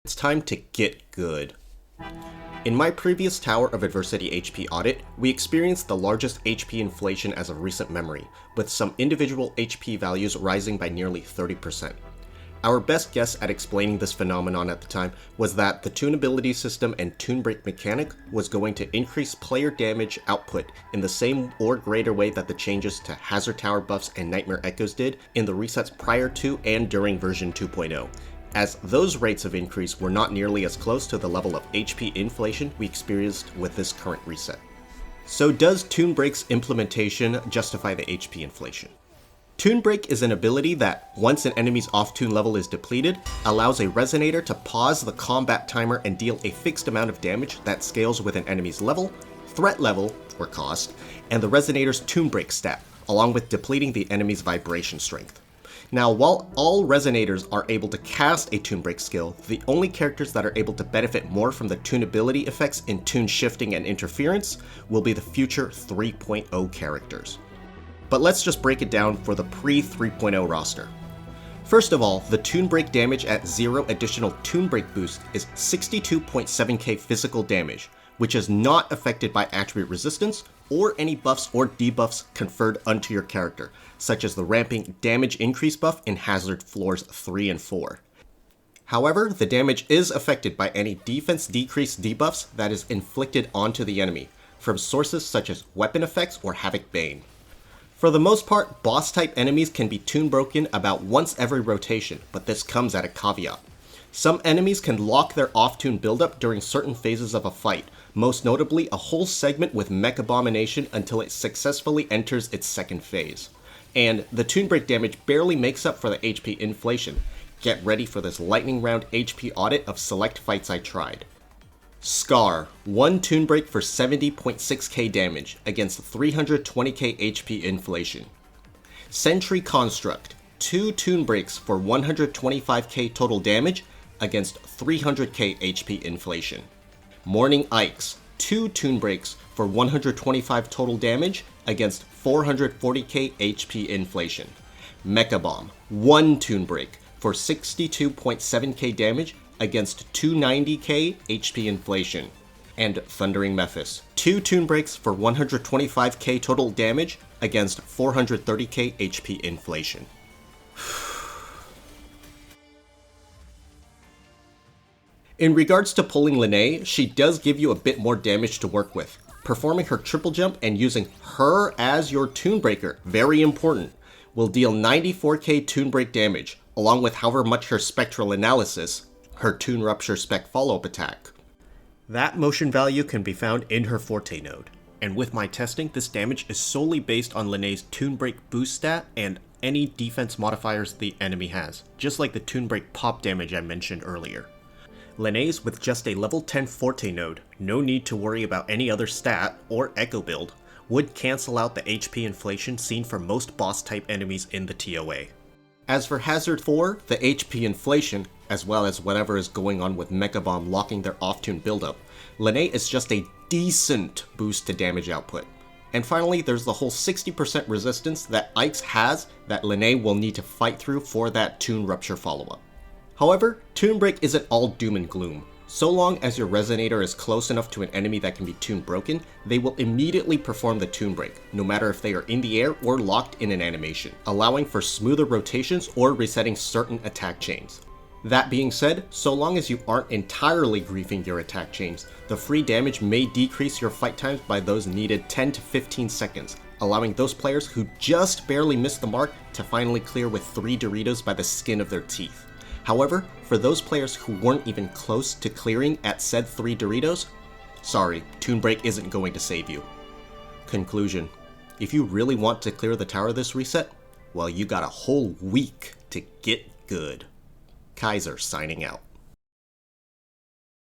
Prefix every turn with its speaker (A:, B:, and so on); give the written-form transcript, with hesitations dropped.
A: It's time to get good. In my previous Tower of Adversity HP audit, we experienced the largest HP inflation as of recent memory, with some individual HP values rising by nearly 30%. Our best guess at explaining this phenomenon at the time was that the tunability system and tune break mechanic was going to increase player damage output in the same or greater way that the changes to Hazard Tower buffs and Nightmare Echoes did in the resets prior to and during version 2.0. As those rates of increase were not nearly as close to the level of HP inflation we experienced with this current reset. So does Tune Break's implementation justify the HP inflation? Tune Break is an ability that, once an enemy's off-tune level is depleted, allows a resonator to pause the combat timer and deal a fixed amount of damage that scales with an enemy's level, threat level, or cost, and the resonator's Tune Break stat, along with depleting the enemy's vibration strength. Now, while all resonators are able to cast a Tune Break skill, the only characters that are able to benefit more from the tunability effects in tune shifting and interference will be the future 3.0 characters. But let's just break it down for the pre-3.0 roster. First of all, the Tune Break damage at 0 additional Tune Break boost is 62.7k physical damage, which is not affected by attribute resistance or any buffs or debuffs conferred onto your character, such as the ramping damage increase buff in Hazard Floors 3 and 4. However, the damage is affected by any defense decrease debuffs that is inflicted onto the enemy, from sources such as weapon effects or Havoc Bane. For the most part, boss-type enemies can be tune broken about once every rotation, but this comes at a caveat. Some enemies can lock their off-tune buildup during certain phases of a fight, most notably a whole segment with Mech Abomination until it successfully enters its second phase. And the Tune Break damage barely makes up for the HP inflation. Get ready for this lightning round HP audit of select fights I tried. Scar, 1 Tune Break for 70.6k damage against 320k HP inflation. Sentry Construct, 2 Tune Breaks for 125k total damage against 300k HP inflation. Morning Ikes, 2 Tune Breaks for 125 total damage against 440k HP inflation. Mecha Bomb, 1 Tune Break for 62.7k damage against 290k HP inflation. And Thundering Mephis, 2 Tune Breaks for 125k total damage against 430k HP inflation. In regards to pulling Lynae, she does give you a bit more damage to work with. Performing her triple jump and using her as your Tune Breaker, very important, will deal 94k Tune Break damage, along with however much her Spectral Analysis, her Tune Rupture spec follow-up attack. That motion value can be found in her Forte node, and with my testing, this damage is solely based on Lynae's Tune Break boost stat and any defense modifiers the enemy has, just like the Tune Break pop damage I mentioned earlier. Lynae's with just a level 10 Forte node, no need to worry about any other stat or echo build, would cancel out the HP inflation seen for most boss type enemies in the TOA. As for Hazard 4, the HP inflation, as well as whatever is going on with Mecha Bomb locking their off-tune buildup, Lynae is just a decent boost to damage output. And finally, there's the whole 60% resistance that Ikes has that Lynae will need to fight through for that Tune Rupture follow-up. However, Tune Break isn't all doom and gloom. So long as your resonator is close enough to an enemy that can be tune broken, they will immediately perform the Tune Break, no matter if they are in the air or locked in an animation, allowing for smoother rotations or resetting certain attack chains. That being said, so long as you aren't entirely griefing your attack chains, the free damage may decrease your fight times by those needed 10 to 15 seconds, allowing those players who just barely missed the mark to finally clear with 3 Doritos by the skin of their teeth. However, for those players who weren't even close to clearing at said 3 Doritos, sorry, Tune Break isn't going to save you. Conclusion: if you really want to clear the tower this reset, well, you got a whole week to get good. Caiser signing out.